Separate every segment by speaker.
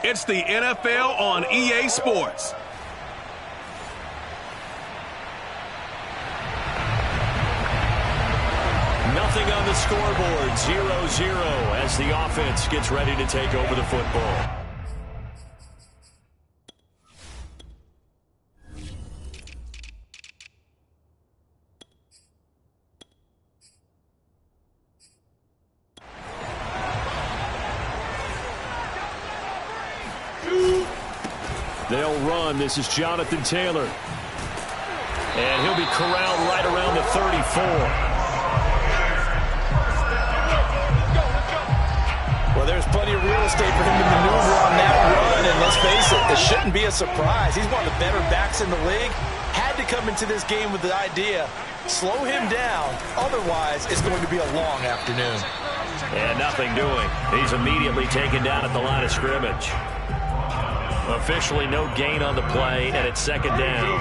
Speaker 1: It's the NFL on EA Sports.
Speaker 2: Nothing on the scoreboard, 0-0 as the offense gets ready to take over the football. They'll run. This is Jonathan Taylor. And he'll be corralled right around the 34.
Speaker 3: Well, there's plenty of real estate for him to maneuver on that run. And let's face it, this shouldn't be a surprise. He's one of the better backs in the league. Had to come into this game with the idea, slow him down. Otherwise, it's going to be a long afternoon.
Speaker 2: And nothing doing. He's immediately taken down at the line of scrimmage. Officially no gain on the play, and it's second down.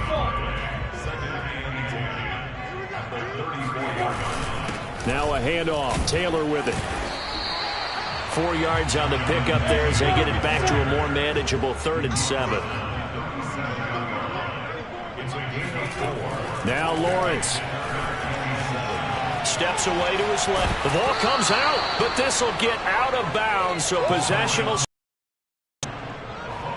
Speaker 2: Now a handoff. Taylor with it. 4 yards on the pickup there as they get it back to a more manageable 3rd and 7. Now Lawrence. Steps away to his left. The ball comes out, but this will get out of bounds, so possession will...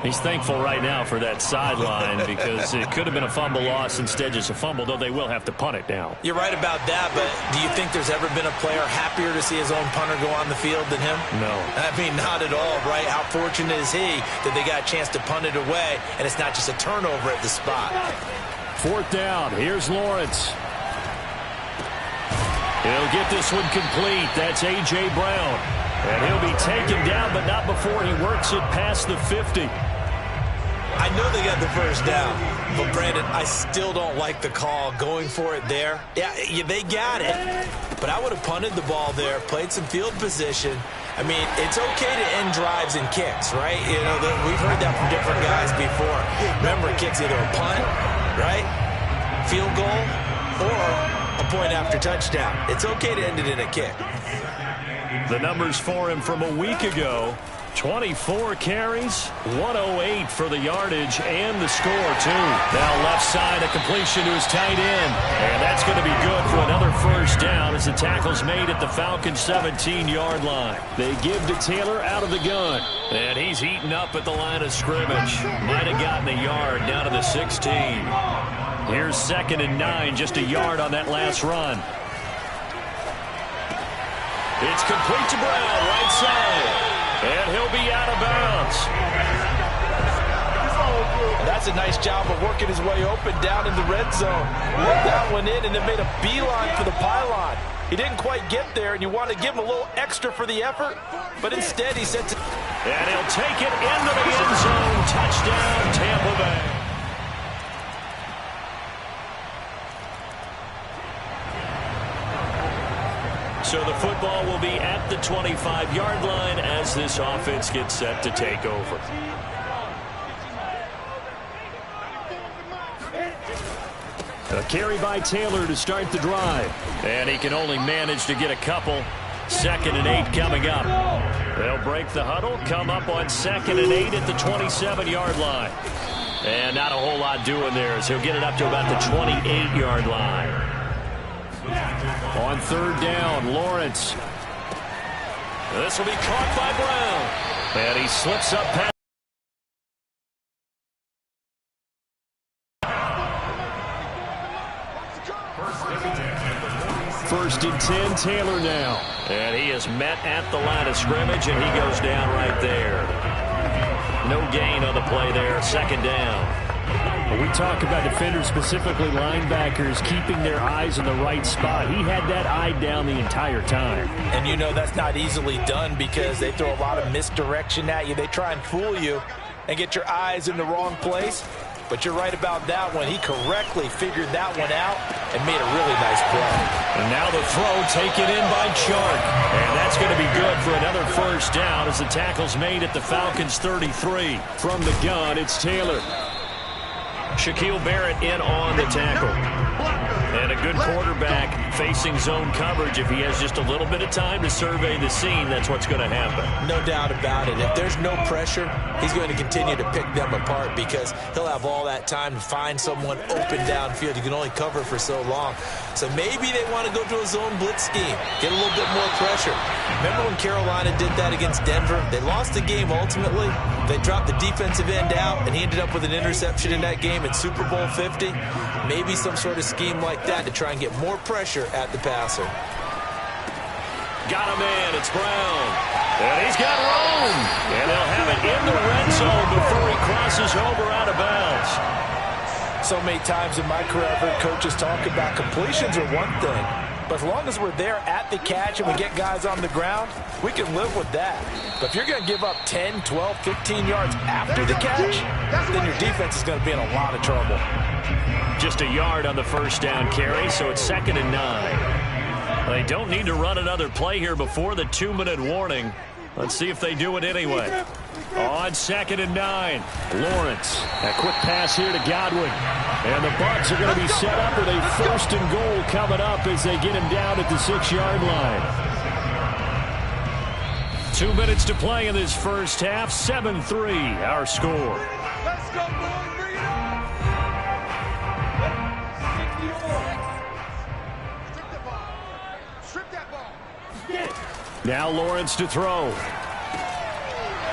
Speaker 2: He's thankful right now for that sideline because it could have been a fumble loss, instead just a fumble, though they will have to punt it now.
Speaker 3: You're right about that, but do you think there's ever been a player happier to see his own punter go on the field than him?
Speaker 2: No.
Speaker 3: I mean, not at all, right? How fortunate is he that they got a chance to punt it away, and it's not just a turnover at the spot.
Speaker 2: 4th down. Here's Lawrence. He'll get this one complete. That's A.J. Brown. And he'll be taken down, but not before he works it past the 50.
Speaker 3: I know they got the first down, but Brandon, I still don't like the call going for it there. Yeah, they got it, but I would have punted the ball there, played some field position. I mean, it's okay to end drives and kicks, right? You know, we've heard that from different guys before. Remember, kicks either a punt, right, field goal, or a point after touchdown. It's okay to end it in a kick.
Speaker 2: The numbers for him from a week ago. 24 carries, 108 for the yardage, and the score, too. Now left side, a completion to his tight end. And that's going to be good for another first down as the tackle's made at the Falcons' 17-yard line. They give to Taylor out of the gun. And he's eaten up at the line of scrimmage. Might have gotten a yard down to the 16. Here's 2nd and 9, just a yard on that last run. It's complete to Brown, right side. And he'll be out of bounds.
Speaker 3: That's a nice job of working his way open down in the red zone. Worked that one in and then made a beeline for the pylon. He didn't quite get there, and you want to give him a little extra for the effort, but instead he sent it.
Speaker 2: And he'll take it into the end zone. Touchdown, Tampa Bay. So the football will be at the 25-yard line as this offense gets set to take over. A carry by Taylor to start the drive. And he can only manage to get a couple. 2nd and 8 coming up. They'll break the huddle, come up on 2nd and 8 at the 27-yard line. And not a whole lot doing there as he'll get it up to about the 28-yard line. On 3rd down, Lawrence. This will be caught by Brown. And he slips up past. First and 10, Taylor now. And he is met at the line of scrimmage, and he goes down right there. No gain on the play there, 2nd down. When we talk about defenders, specifically linebackers, keeping their eyes in the right spot, he had that eye down the entire time.
Speaker 3: And you know that's not easily done because they throw a lot of misdirection at you. They try and fool you and get your eyes in the wrong place. But you're right about that one. He correctly figured that one out and made a really nice play.
Speaker 2: And now the throw taken in by Chark. And that's going to be good for another first down as the tackle's made at the Falcons' 33. From the gun, it's Taylor. Shaquille Barrett in on the tackle. And a good quarterback facing zone coverage. If he has just a little bit of time to survey the scene, that's what's going to happen.
Speaker 3: No doubt about it. If there's no pressure, he's going to continue to pick them apart because he'll have all that time to find someone open downfield. You can only cover for so long. So maybe they want to go to a zone blitz scheme, get a little bit more pressure. Remember when Carolina did that against Denver? They lost the game ultimately. They dropped the defensive end out, and he ended up with an interception in that game in Super Bowl 50. Maybe some sort of scheme like that to try and get more pressure at the passer.
Speaker 2: Got a man, it's Brown. And he's got room. And they'll have it in the red zone before he crosses over out of bounds.
Speaker 3: So many times in my career, I've heard coaches talk about completions are one thing. But as long as we're there at the catch and we get guys on the ground, we can live with that. But if you're going to give up 10, 12, 15 yards after the catch, then your defense is going to be in a lot of trouble.
Speaker 2: Just a yard on the first down carry, so it's 2nd and 9. They don't need to run another play here before the 2-minute warning. Let's see if they do it anyway. On 2nd and 9, Lawrence. A quick pass here to Godwin. And the Bucs are going to be set up with a 1st and goal coming up as they get him down at the 6-yard line. 2 minutes to play in this first half. 7-3, our score.
Speaker 1: Let's go, boys. Bring it on. Strip the ball. Strip that ball.
Speaker 2: Now Lawrence to throw.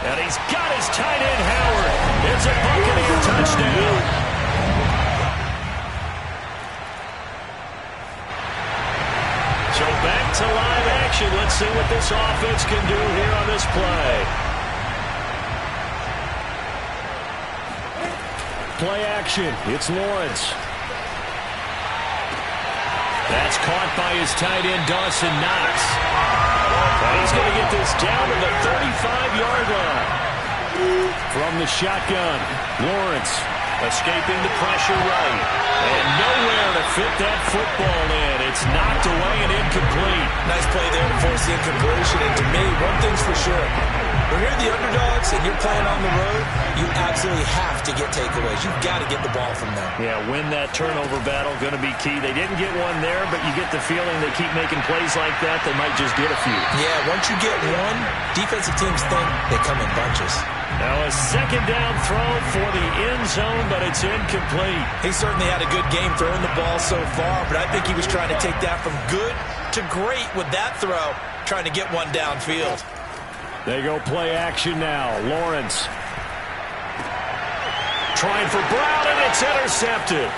Speaker 2: And he's got his tight end, Howard. It's a Buccaneer touchdown. So back to live action. Let's see what this offense can do here on this play. Play action. It's Lawrence. That's caught by his tight end, Dawson Knox. And he's going to get this down to the 35-yard line. From the shotgun, Lawrence escaping the pressure right. And nowhere to fit that football in. It's knocked away and incomplete.
Speaker 3: Nice play there to force the incompletion. And to me, one thing's for sure. When you're the underdogs and you're playing on the road, you absolutely have to get takeaways. You've got to get the ball from them.
Speaker 2: Yeah, win that turnover battle, going to be key. They didn't get one there, but you get the feeling they keep making plays like that, they might just get a few.
Speaker 3: Yeah, once you get one, defensive teams think they come in bunches.
Speaker 2: Now a 2nd down throw for the end zone, but it's incomplete.
Speaker 3: He certainly had a good game throwing the ball so far, but I think he was trying to take that from good to great with that throw, trying to get one downfield.
Speaker 2: They go play action now. Lawrence trying for Brown, and it's intercepted.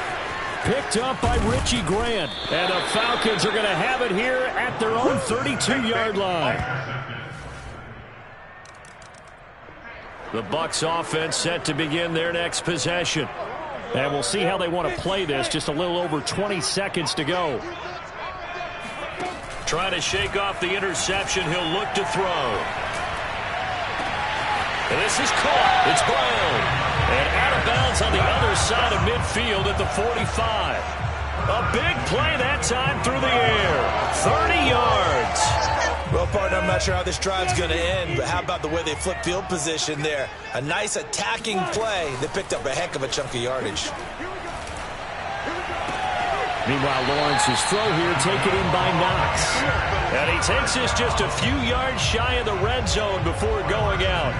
Speaker 2: Picked up by Richie Grant. And the Falcons are going to have it here at their own 32-yard line. The Bucs offense set to begin their next possession. And we'll see how they want to play this. Just a little over 20 seconds to go. Trying to shake off the interception. He'll look to throw. And this is caught. It's Brown. And out of bounds on the other side of midfield at the 45. A big play that time through the air. 30 yards.
Speaker 3: Well, partner, I'm not sure how this drive's going to end, but how about the way they flip field position there? A nice attacking play that picked up a heck of a chunk of yardage.
Speaker 2: Meanwhile, Lawrence's throw here taken in by Knox. And he takes this just a few yards shy of the red zone before going out.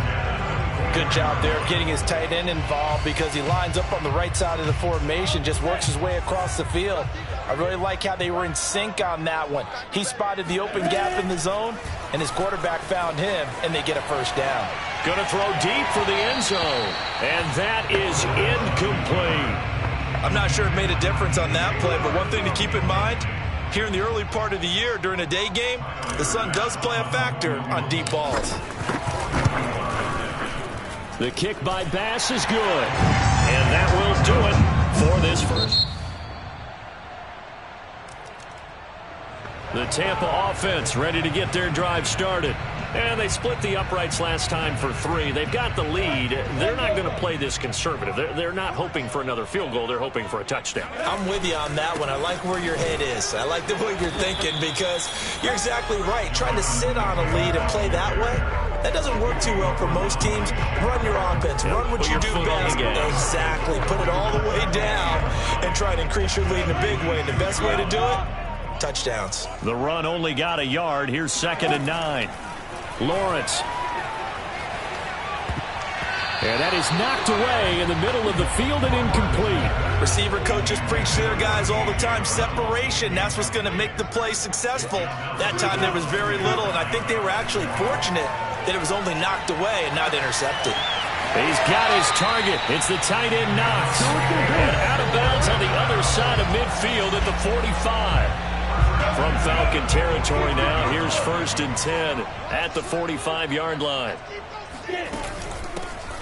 Speaker 3: Good job there of getting his tight end involved because he lines up on the right side of the formation, just works his way across the field. I really like how they were in sync on that one. He spotted the open gap in the zone, and his quarterback found him, and they get a first down.
Speaker 2: Going to throw deep for the end zone, and that is incomplete.
Speaker 3: I'm not sure it made a difference on that play, but one thing to keep in mind, here in the early part of the year during a day game, the sun does play a factor on deep balls.
Speaker 2: The kick by Bass is good. And that will do it for this first. The Tampa offense ready to get their drive started. And they split the uprights last time for 3. They've got the lead. They're not going to play this conservative. They're not hoping for another field goal. They're hoping for a touchdown.
Speaker 3: I'm with you on that one. I like where your head is. I like the way you're thinking because you're exactly right. Trying to sit on a lead and play that way, that doesn't work too well for most teams. Run your offense. Run what you do best. Exactly. Put it all the way down and try to increase your lead in a big way. And the best way to do it, touchdowns.
Speaker 2: The run only got a yard. Here's 2nd and 9. Lawrence. And that is knocked away in the middle of the field and incomplete.
Speaker 3: Receiver coaches preach to their guys all the time. Separation, that's what's going to make the play successful. That time there was very little, and I think they were actually fortunate that it was only knocked away and not intercepted.
Speaker 2: He's got his target. It's the tight end Knox. And out of bounds on the other side of midfield at the 45. From Falcon territory now, here's 1st and 10 at the 45-yard line.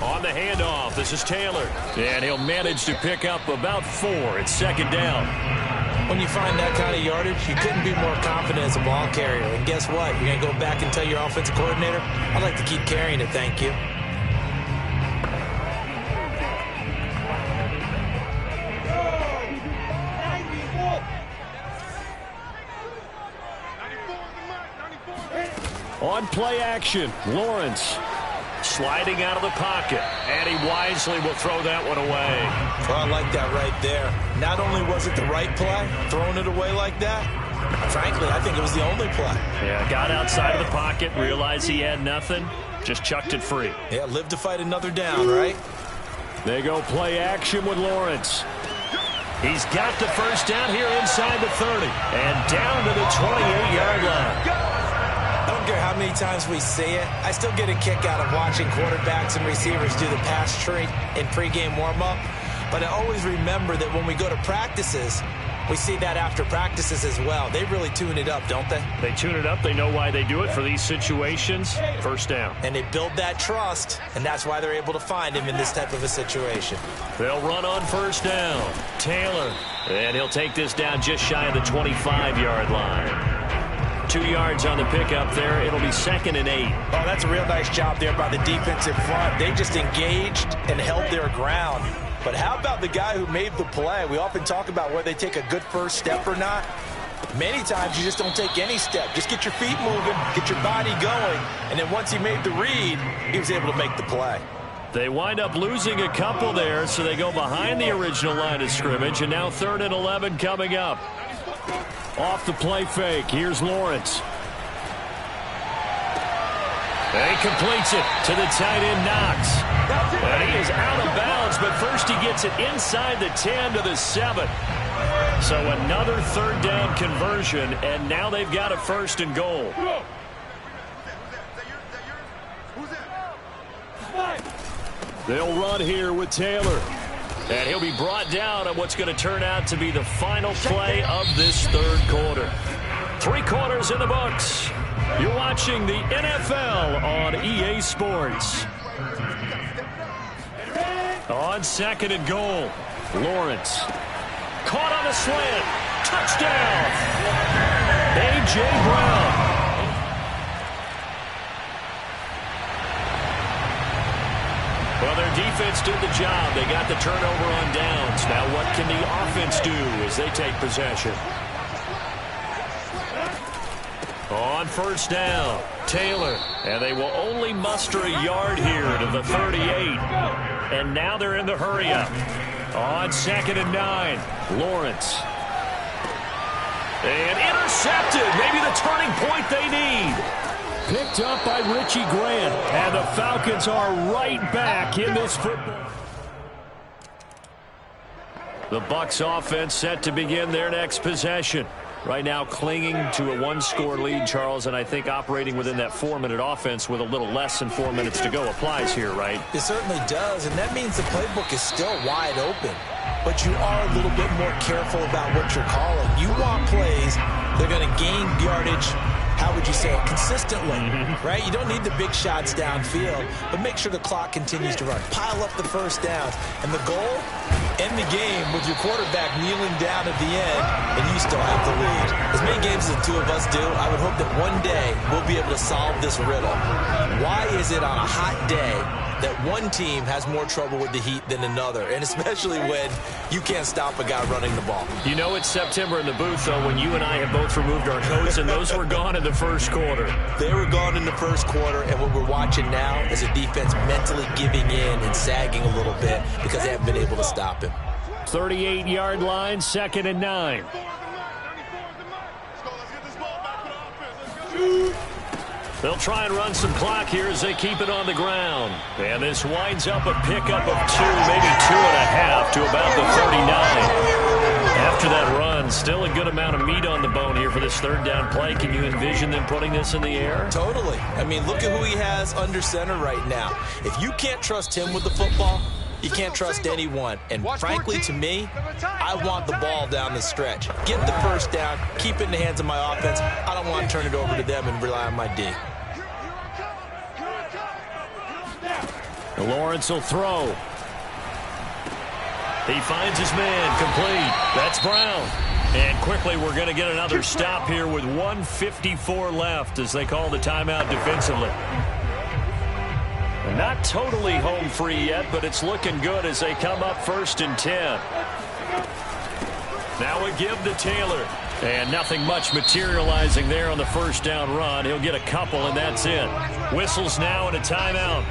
Speaker 2: On the handoff, this is Taylor. And he'll manage to pick up about 4. It's 2nd down.
Speaker 3: When you find that kind of yardage, you couldn't be more confident as a ball carrier. And guess what? You're going to go back and tell your offensive coordinator, I'd like to keep carrying it, thank you.
Speaker 2: On play action, Lawrence sliding out of the pocket, and he wisely will throw that one away.
Speaker 3: Well, I like that right there. Not only was it the right play, throwing it away like that, frankly, I think it was the only play.
Speaker 2: Yeah, got outside of the pocket, realized he had nothing, just chucked it free.
Speaker 3: Yeah, live to fight another down, right?
Speaker 2: They go play action with Lawrence. He's got the first down here inside the 30, and down to the 28-yard line.
Speaker 3: I don't care how many times we see it. I still get a kick out of watching quarterbacks and receivers do the pass treat in pregame warm-up. But I always remember that when we go to practices, we see that after practices as well. They really tune it up, don't they?
Speaker 2: They tune it up. They know why they do it for these situations. First down.
Speaker 3: And they build that trust, and that's why they're able to find him in this type of a situation.
Speaker 2: They'll run on first down. Taylor. And he'll take this down just shy of the 25-yard line. 2 yards on the pickup there. It'll be 2nd and 8.
Speaker 3: Oh, that's a real nice job there by the defensive front. They just engaged and held their ground. But how about the guy who made the play? We often talk about whether they take a good first step or not. Many times you just don't take any step. Just get your feet moving, get your body going, and then once he made the read, he was able to make the play.
Speaker 2: They wind up losing a couple there, so they go behind the original line of scrimmage, and now 3rd and 11 coming up. Off the play fake, here's Lawrence. And he completes it to the tight end Knox. And he is out of bounds, but first he gets it inside the 10 to the 7. So another 3rd down conversion, and now they've got a 1st and goal. They'll run here with Taylor. And he'll be brought down on what's going to turn out to be the final play of this 3rd quarter. 3 quarters in the books. You're watching the NFL on EA Sports. On 2nd and goal, Lawrence. Caught on a slant. Touchdown. A.J. Brown. Well, their defense did the job. They got the turnover on downs. Now what can the offense do as they take possession? On first down, Taylor. And they will only muster a yard here to the 38. And now they're in the hurry-up. On 2nd and 9, Lawrence. And intercepted. Maybe the turning point they need. Picked up by Richie Grant, and the Falcons are right back in this football. The Bucs offense set to begin their next possession. Right now clinging to a 1-score lead, Charles, and I think operating within that 4-minute offense with a little less than 4 minutes to go applies here, right?
Speaker 3: It certainly does, and that means the playbook is still wide open. But you are a little bit more careful about what you're calling. You want plays that are going to gain yardage, how would you say it, consistently, right? You don't need the big shots downfield, but make sure the clock continues to run. Pile up the first downs. And the goal, end the game with your quarterback kneeling down at the end, and you still have the lead. As many games as the two of us do, I would hope that one day we'll be able to solve this riddle. Why is it on a hot day that one team has more trouble with the heat than another, and especially when you can't stop a guy running the ball?
Speaker 2: You know it's September in the booth, though, when you and I have both removed our coats, and those were gone in the first quarter.
Speaker 3: They were gone in the first quarter, and what we're watching now is a defense mentally giving in and sagging a little bit because they haven't been able to stop him.
Speaker 2: 38-yard line, 2nd and 9. They'll try and run some clock here as they keep it on the ground. And this winds up a pickup of 2, maybe 2.5 to about the 39. After that run, still a good amount of meat on the bone here for this third down play. Can you envision them putting this in the air?
Speaker 3: Totally. I mean, look at who he has under center right now. If you can't trust him with the football, you can't trust anyone. And frankly, to me, I want the ball down the stretch. Get the first down, keep it in the hands of my offense. I don't want to turn it over to them and rely on my D.
Speaker 2: Lawrence will throw. He finds his man, complete. That's Brown. And quickly we're going to get another stop here with 1:54 left as they call the timeout defensively. Not totally home free yet, but it's looking good as they come up 1st and 10. Now a give to Taylor. And nothing much materializing there on the first down run. He'll get a couple, and that's it. Whistles now and a timeout.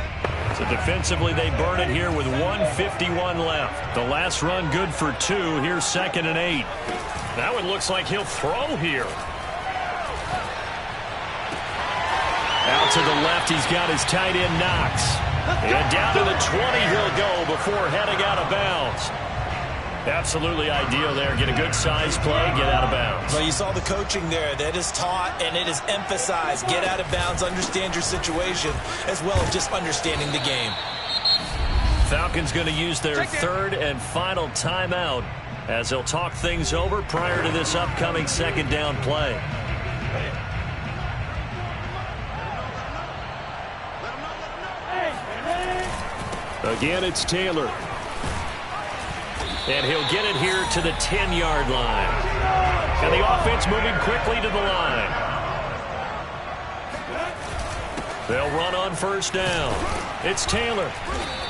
Speaker 2: So defensively, they burn it here with 1:51 left. The last run good for 2. Here's 2nd and 8. That one looks like he'll throw here. Out to the left, he's got his tight end Knox. And down to the 20 he'll go before heading out of bounds. Absolutely ideal there. Get a good size play, get out of bounds.
Speaker 3: Well, you saw the coaching there. That is taught and it is emphasized. Get out of bounds, understand your situation, as well as just understanding the game.
Speaker 2: Falcons going to use their third and final timeout as they'll talk things over prior to this upcoming second down play. Again, it's Taylor. And he'll get it here to the 10-yard line. And the offense moving quickly to the line. They'll run on first down. It's Taylor.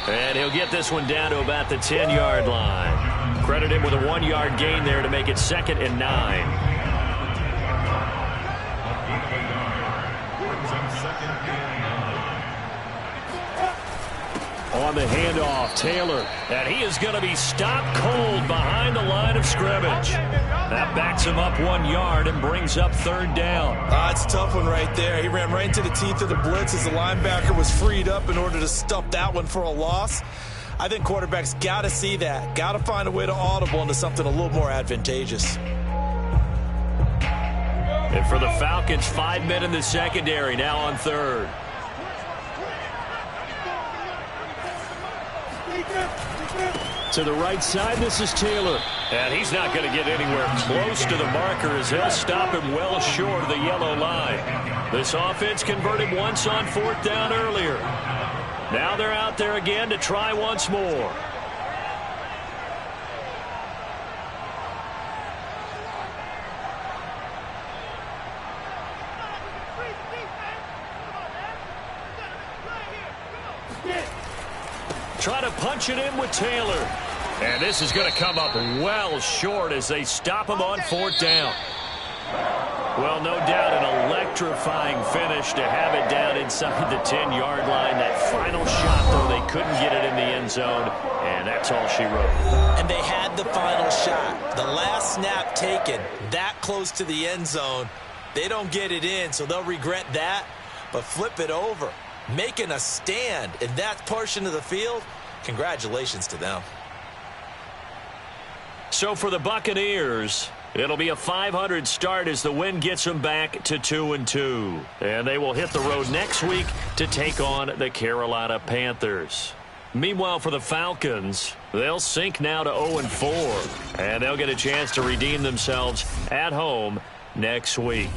Speaker 2: And he'll get this one down to about the 10-yard line. Credit him with a 1-yard gain there to make it 2nd and 9. On the handoff, Taylor. And he is going to be stopped cold behind the line of scrimmage. That backs him up 1 yard and brings up 3rd down.
Speaker 3: It's a tough one right there. He ran right into the teeth of the blitz as the linebacker was freed up in order to stuff that one for a loss. I think quarterbacks got to see that. Got to find a way to audible into something a little more advantageous.
Speaker 2: And for the Falcons, 5 men in the secondary now on 3rd. To the right side, this is Taylor. And he's not going to get anywhere close to the marker as they'll stop him well short of the yellow line. This offense converted once on 4th down earlier. Now they're out there again to try once more. Try to punch it in with Taylor. And this is going to come up well short as they stop him on 4th down. Well, no doubt an electrifying finish to have it down inside the 10-yard line. That final shot, though, they couldn't get it in the end zone, and that's all she wrote.
Speaker 3: And they had the final shot. The last snap taken that close to the end zone. They don't get it in, so they'll regret that, but flip it over. Making a stand in that portion of the field, congratulations to them.
Speaker 2: So for the Buccaneers, it'll be a .500 start as the win gets them back to 2-2. And they will hit the road next week to take on the Carolina Panthers. Meanwhile, for the Falcons, they'll sink now to 0-4. And they'll get a chance to redeem themselves at home next week.